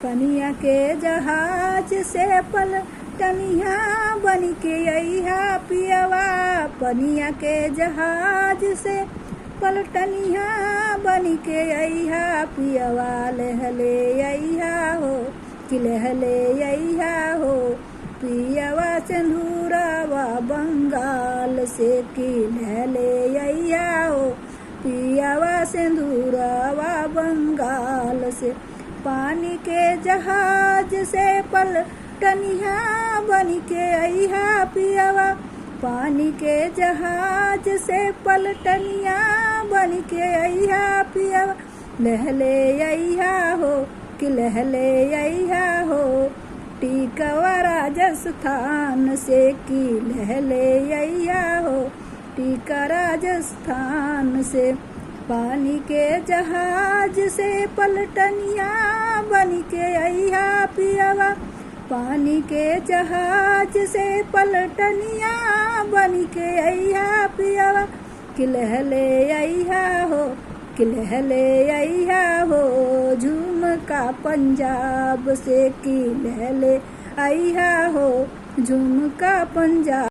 पनिया के जहाज से पलटनिया बन के अइहा पियवा। पनिया के जहाज से पलटनिया बन के अइहा पियवा। लहले अइहा हो कि लहले अइहा हो पियवा। सिंदूरवा बंगाल से कि लहले अइहा हो पियवा। सिंदूरवा बंगाल से पानी के जहाज से पलटनिया बन के अइहा पियवा। पानी के जहाज से पलटनिया बन के अइहा पियवा। लहले अइहा हो कि लहले अइहा हो टिकवा राजस्थान से कि लहले अइहा हो टिका राजस्थान से। पानी के जहाज से पलटनिया बन के अइहा पियवा। पानी के जहाज से पलटनिया बन के अइहा पियवा। कि लहले अइहा हो कि लहले अइहा हो झुमका पंजाब से कि लहले अइहा हो झुमका पंजाब।